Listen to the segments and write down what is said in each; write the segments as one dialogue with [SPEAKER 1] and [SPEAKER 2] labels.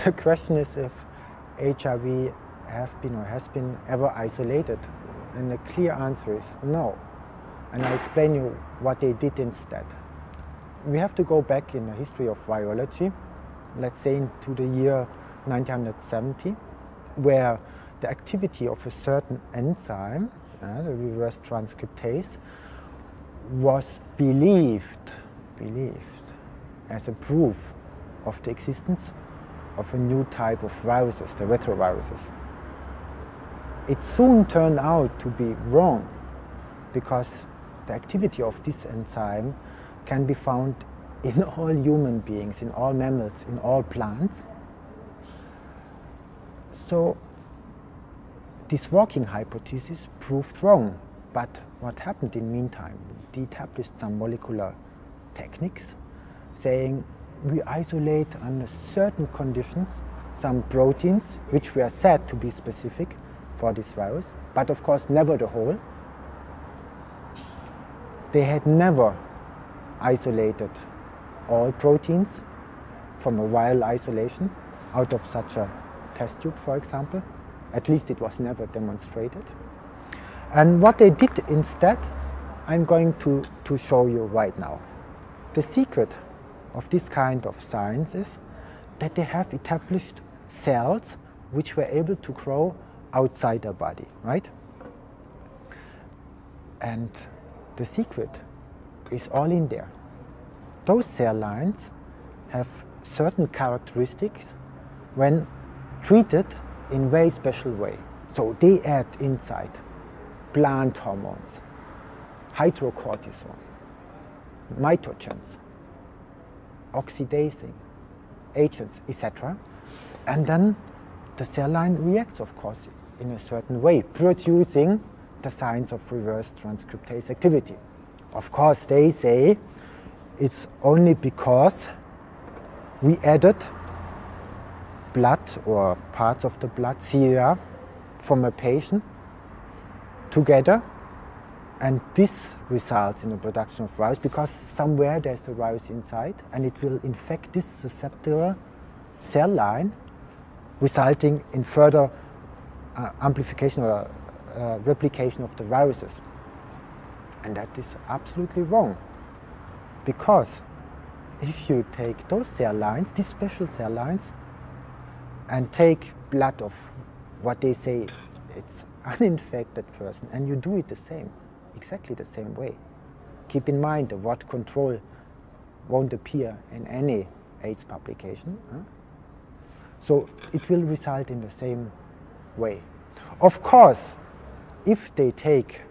[SPEAKER 1] The question is if HIV have been or has been ever isolated, and the clear answer is no. And I explain you what they did instead. We have to go back in the history of virology, let's say into the year 1970, where the activity of a certain enzyme, the reverse transcriptase, was believed as a proof of the existence of a new type of viruses, the retroviruses. It soon turned out to be wrong, because the activity of this enzyme can be found in all human beings, in all mammals, in all plants. So this working hypothesis proved wrong. But what happened in the meantime? They established some molecular techniques saying we isolate under certain conditions some proteins which were said to be specific for this virus, but of course never the whole. They had never isolated all proteins from a viral isolation out of such a test tube, for example. At least it was never demonstrated. And what they did instead, I'm going to show you right now. The secret of this kind of science is that they have established cells which were able to grow outside the body, right? And the secret is all in there. Those cell lines have certain characteristics when treated in a very special way. So they add inside plant hormones, hydrocortisone, mitogens, oxidizing agents, etc. And then the cell line reacts, of course, in a certain way, producing the signs of reverse transcriptase activity. Of course, they say it's only because we added blood or parts of the blood, sera, from a patient together, and this results in the production of virus, because somewhere there's the virus inside and it will infect this susceptible cell line, resulting in further amplification or replication of the viruses. And that is absolutely wrong, because if you take those cell lines, these special cell lines, and take blood of what they say it's uninfected person, and you do it the same, exactly the same way. Keep in mind the word control won't appear in any AIDS publication. So it will result in the same way. Of course, if they take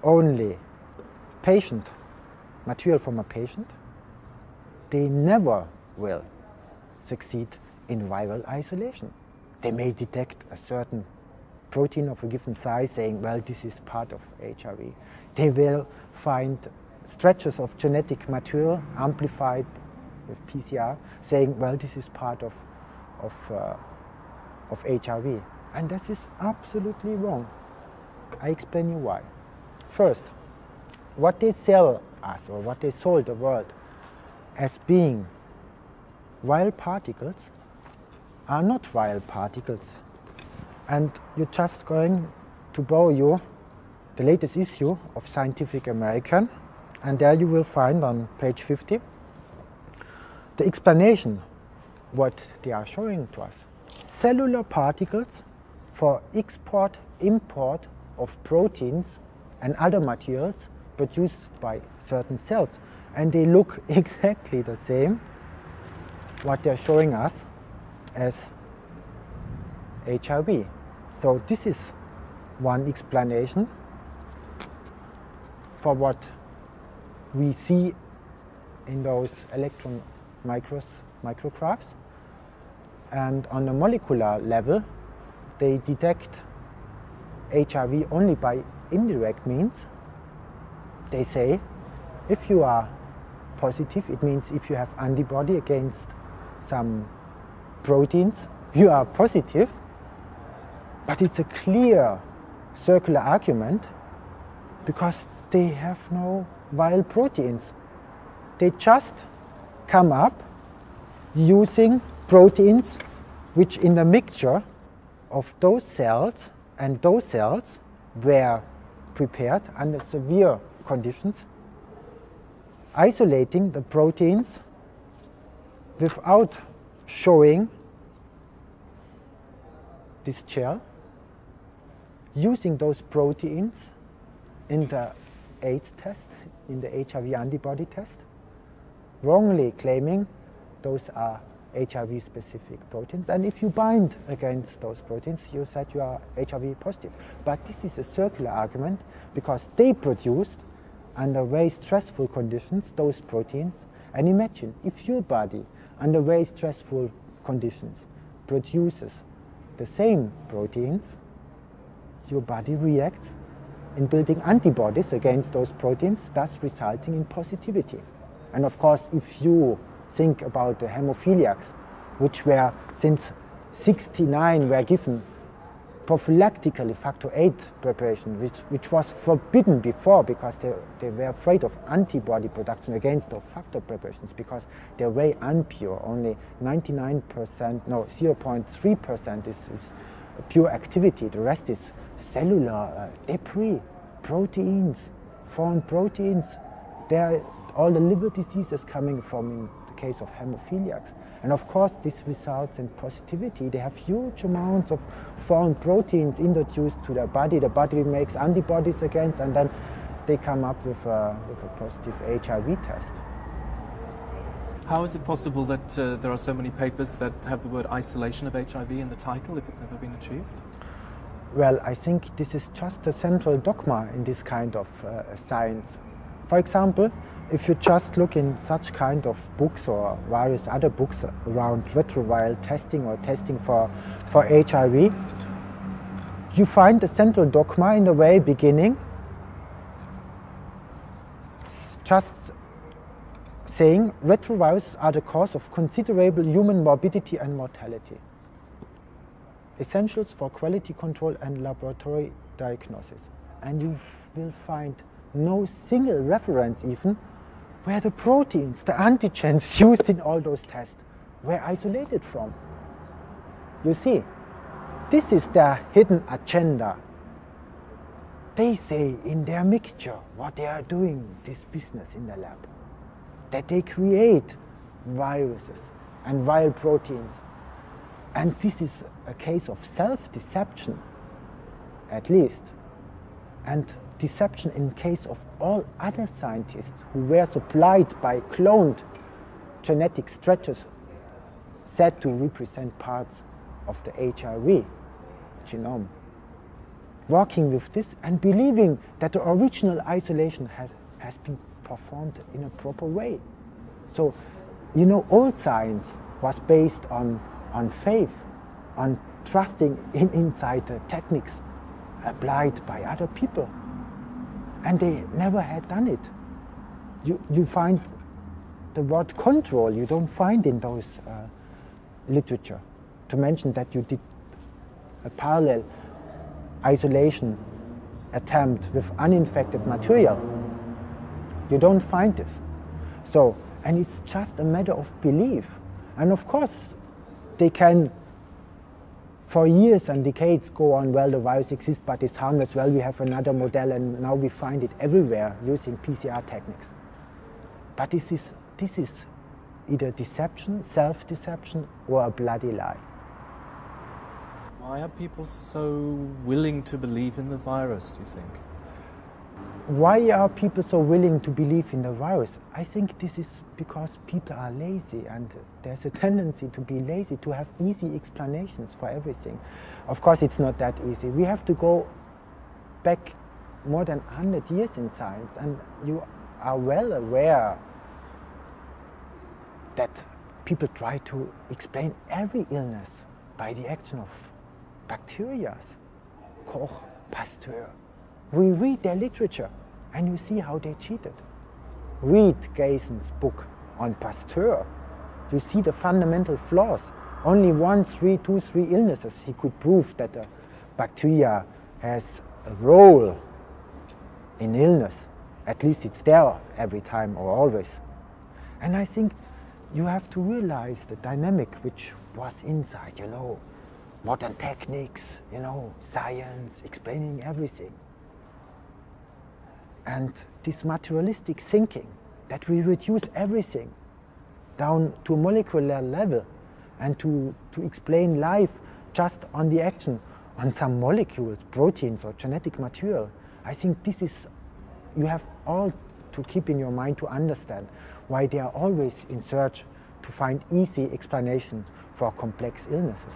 [SPEAKER 1] only patient material from a patient, they never will succeed in viral isolation. They may detect a certain protein of a given size saying, well, this is part of HIV. They will find stretches of genetic material amplified with PCR saying, well, this is part of HIV. And this is absolutely wrong. I explain you why. First, what they sell us, or what they sold the world as being viral particles, are not viral particles. And you're just going to borrow you the latest issue of Scientific American, and there you will find on page 50 the explanation what they are showing to us. Cellular particles for export, import of proteins and other materials produced by certain cells. And they look exactly the same, what they're showing us, as HIV. So this is one explanation for what we see in those electron micrographs. And on a molecular level, they detect HIV only by indirect means. They say if you are positive, it means if you have antibody against some proteins, you are positive. But it's a clear circular argument, because they have no viral proteins. They just come up using proteins which in the mixture of those cells and those cells were prepared under severe conditions, isolating the proteins without showing this gel, using those proteins in the AIDS test, in the HIV antibody test, wrongly claiming those are HIV-specific proteins. And if you bind against those proteins, you said you are HIV positive. But this is a circular argument because they produced, under very stressful conditions, those proteins. And imagine if your body, under very stressful conditions, produces the same proteins, your body reacts in building antibodies against those proteins, thus resulting in positivity. And of course, if you think about the hemophiliacs, which were since '69 were given prophylactically factor VIII preparation, which was forbidden before because they were afraid of antibody production against those factor preparations because they're very impure. Only 0.3% is pure activity. The rest is cellular debris, proteins, foreign proteins. There all the liver diseases coming from in the case of hemophiliacs. And of course, this results in positivity. They have huge amounts of foreign proteins introduced to their body. The body makes antibodies against, and then they come up with a positive HIV test.
[SPEAKER 2] How is it possible that there are so many papers that have the word isolation of HIV in the title if it's never been achieved?
[SPEAKER 1] Well, I think this is just a central dogma in this kind of science. For example, if you just look in such kind of books or various other books around retroviral testing or testing for HIV, you find the central dogma in the very beginning, just saying retrovirus are the cause of considerable human morbidity and mortality. Essentials for quality control and laboratory diagnosis. And you will find no single reference even where the proteins, the antigens used in all those tests were isolated from. You see, this is their hidden agenda. They say in their mixture what they are doing this business in the lab, that they create viruses and viral proteins. And this is a case of self-deception, at least. And deception in case of all other scientists who were supplied by cloned genetic stretches said to represent parts of the HIV genome. Working with this and believing that the original isolation has been performed in a proper way. So, you know, old science was based on faith, on trusting inside the techniques applied by other people. And they never had done it. You find the word control, you don't find in those literature. To mention that you did a parallel isolation attempt with uninfected material. You don't find this. So, and it's just a matter of belief. And of course, they can for years and decades go on, well, the virus exists but it's harmless, well, we have another model and now we find it everywhere using PCR techniques. But this is either deception, self-deception, or a bloody lie.
[SPEAKER 2] Why are people so willing to believe in the virus, do you think?
[SPEAKER 1] Why are people so willing to believe in the virus? I think this is because people are lazy, and there's a tendency to be lazy, to have easy explanations for everything. Of course, it's not that easy. We have to go back more than 100 years in science, and you are well aware that people try to explain every illness by the action of bacteria. Koch, Pasteur. We read their literature and you see how they cheated. Read Gayson's book on Pasteur. You see the fundamental flaws. Only 3 illnesses he could prove that the bacteria has a role in illness. At least it's there every time or always. And I think you have to realize the dynamic which was inside, modern techniques, science, explaining everything. And this materialistic thinking, that we reduce everything down to a molecular level and to explain life just on the action on some molecules, proteins or genetic material. I think this is, you have all to keep in your mind to understand why they are always in search to find easy explanation for complex illnesses.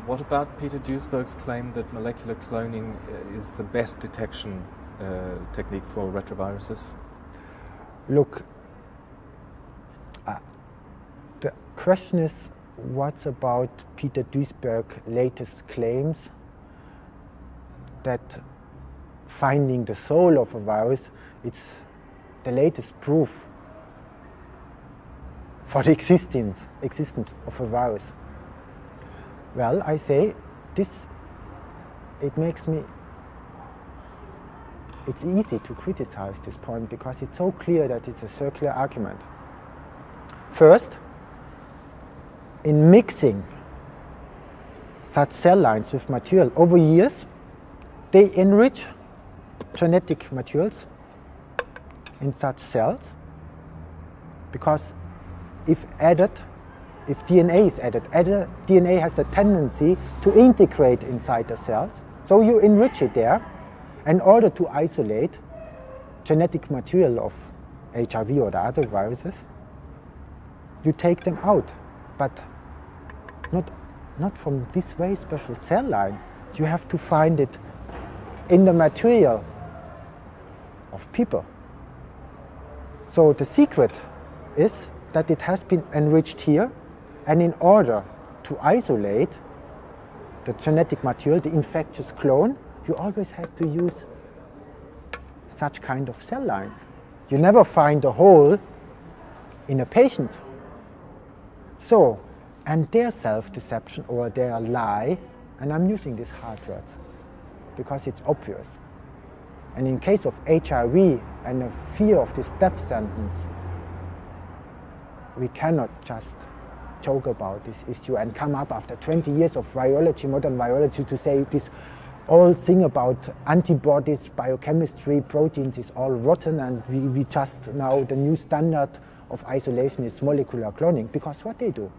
[SPEAKER 2] What about Peter Duisberg's claim that molecular cloning is the best detection technique for retroviruses?
[SPEAKER 1] Look, the question is, what's about Peter Duisberg's latest claims that finding the soul of a virus, it's the latest proof for the existence of a virus. Well, I say this, it's easy to criticize this point because it's so clear that it's a circular argument. First, in mixing such cell lines with material over years, they enrich genetic materials in such cells, because if DNA is added, DNA has a tendency to integrate inside the cells, so you enrich it there in order to isolate genetic material of HIV or the other viruses. You take them out, but not from this very special cell line. You have to find it in the material of people. So the secret is that it has been enriched here, and in order to isolate the genetic material, the infectious clone, you always have to use such kind of cell lines. You never find a hole in a patient. So, and their self-deception or their lie, and I'm using these hard words because it's obvious. And in case of HIV and the fear of this death sentence, we cannot just joke about this issue and come up after 20 years of virology, modern virology, to say this whole thing about antibodies, biochemistry, proteins is all rotten, and we just now the new standard of isolation is molecular cloning. Because what they do,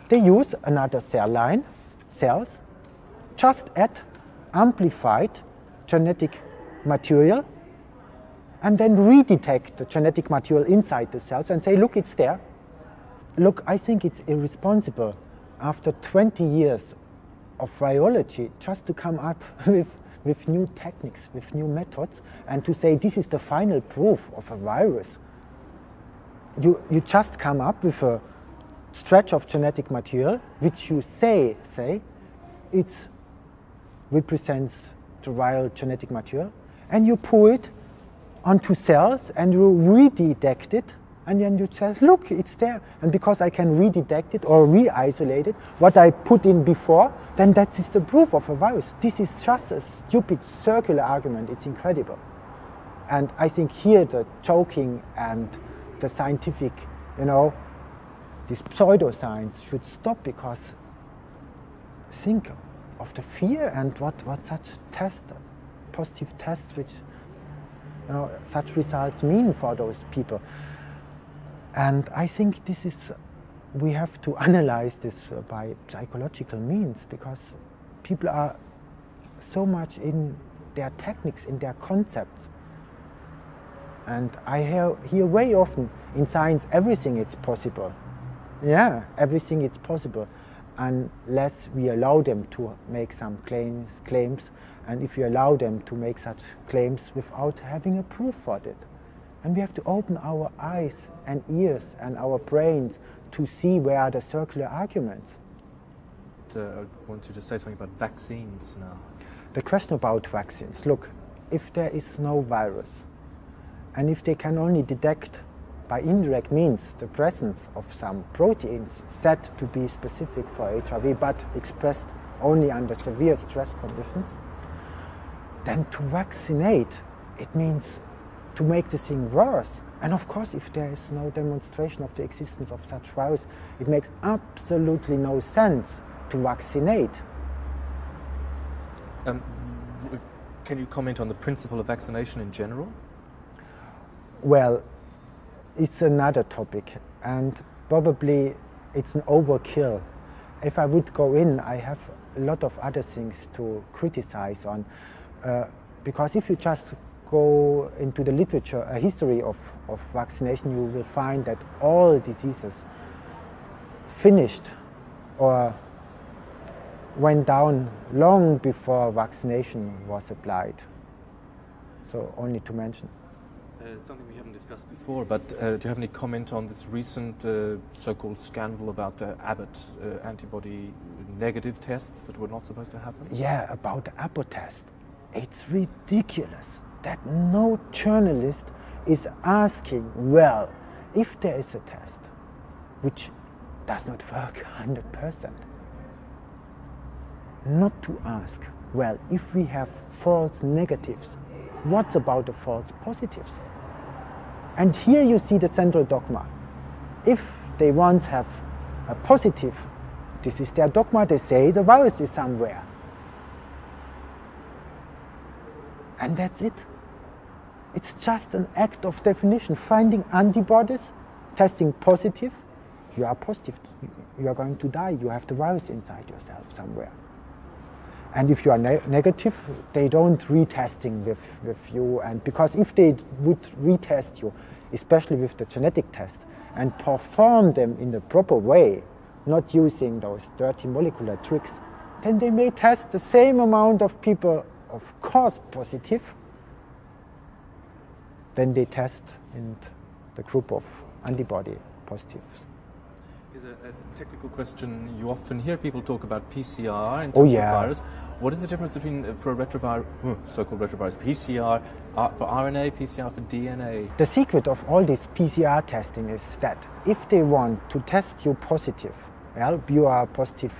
[SPEAKER 1] they use another cell line, cells, just add amplified genetic material, and then redetect the genetic material inside the cells and say, look, it's there. Look, I think it's irresponsible after 20 years of virology just to come up with new techniques, with new methods, and to say this is the final proof of a virus. You just come up with a stretch of genetic material which you say it represents the viral genetic material, and you pour it onto cells and you redetect it. And then you say, look, it's there. And because I can redetect it or re-isolate it, what I put in before, then that is the proof of a virus. This is just a stupid circular argument. It's incredible. And I think here the joking and the scientific, this pseudoscience should stop, because think of the fear and what such test, positive tests, which such results mean for those people. And I think we have to analyze this by psychological means, because people are so much in their techniques, in their concepts. And I hear very often in science, everything is possible. Yeah, everything is possible, unless we allow them to make some claims, and if we allow them to make such claims without having a proof for it. And we have to open our eyes and ears and our brains to see where are the circular arguments.
[SPEAKER 2] I want you to say something about vaccines now.
[SPEAKER 1] The question about vaccines. Look, if there is no virus, and if they can only detect by indirect means the presence of some proteins said to be specific for HIV, but expressed only under severe stress conditions, then to vaccinate, it means to make the thing worse. And of course, if there is no demonstration of the existence of such virus, it makes absolutely no sense to vaccinate.
[SPEAKER 2] Can you comment on the principle of vaccination in general?
[SPEAKER 1] Well, it's another topic, and probably it's an overkill. If I would go in, I have a lot of other things to criticize on, because if you just go into the literature, a history of vaccination, you will find that all diseases finished or went down long before vaccination was applied. So only to mention.
[SPEAKER 2] Something we haven't discussed before, but do you have any comment on this recent so-called scandal about the Abbott antibody negative tests that were not supposed to happen?
[SPEAKER 1] Yeah, about the Abbott test. It's ridiculous that no journalist is asking, well, if there is a test which does not work 100%, not to ask, well, if we have false negatives, what about the false positives? And here you see the central dogma. If they once have a positive, this is their dogma, they say the virus is somewhere. And that's it. It's just an act of definition. Finding antibodies, testing positive, you are positive, you are going to die, you have the virus inside yourself somewhere. And if you are negative, they don't retesting with you. And because if they would retest you, especially with the genetic test, and perform them in the proper way, not using those dirty molecular tricks, then they may test the same amount of people, of course, positive, then they test in the group of antibody positives.
[SPEAKER 2] Is a technical question. You often hear people talk about PCR in terms
[SPEAKER 1] Oh, yeah.
[SPEAKER 2] of virus. What is the difference between, for a retrovirus, so-called retrovirus, PCR for RNA, PCR for DNA?
[SPEAKER 1] The secret of all this PCR testing is that if they want to test you positive, well, you are positive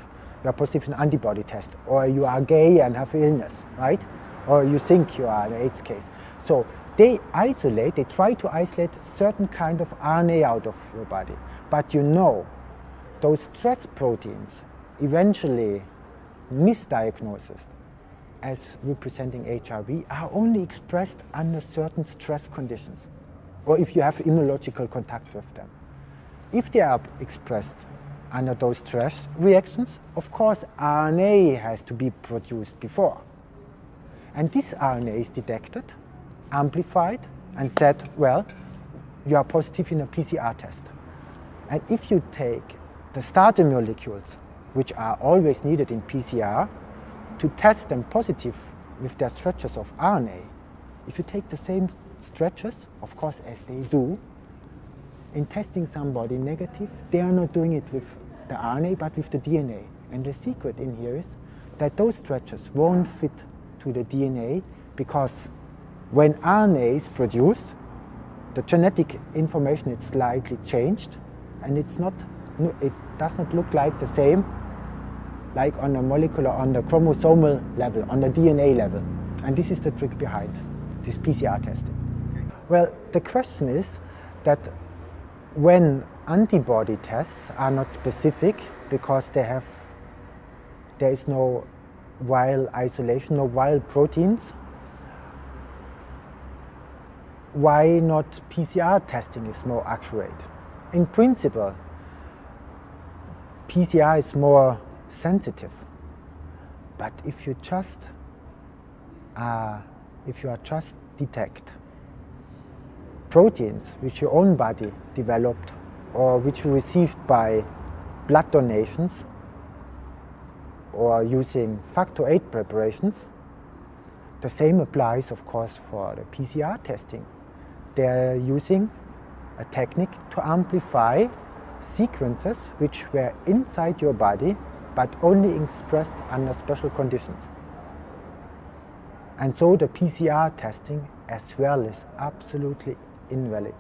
[SPEAKER 1] in antibody test, or you are gay and have illness, right? Or you think you are an AIDS case. So they try to isolate certain kind of RNA out of your body. But you know, those stress proteins eventually misdiagnosed as representing HIV are only expressed under certain stress conditions, or if you have immunological contact with them. If they are expressed under those stress reactions, of course RNA has to be produced before. And this RNA is detected, amplified, and said, well, you are positive in a PCR test. And if you take the starter molecules, which are always needed in PCR, to test them positive with their stretches of RNA, if you take the same stretches, of course, as they do, in testing somebody negative, they are not doing it with the RNA, but with the DNA. And the secret in here is that those stretches won't fit to the DNA, because when RNA is produced, the genetic information is slightly changed, and it does not look like the same like on the molecular, on the chromosomal level, on the DNA level. And this is the trick behind this PCR testing. Well, the question is that when antibody tests are not specific because there is no viral isolation, no viral proteins, why not PCR testing is more accurate? In principle, PCR is more sensitive, but if you just detect proteins which your own body developed or which you received by blood donations or using factor VIII preparations, the same applies, of course, for the PCR testing. They are using a technique to amplify sequences which were inside your body but only expressed under special conditions. And so the PCR testing as well is absolutely invalid.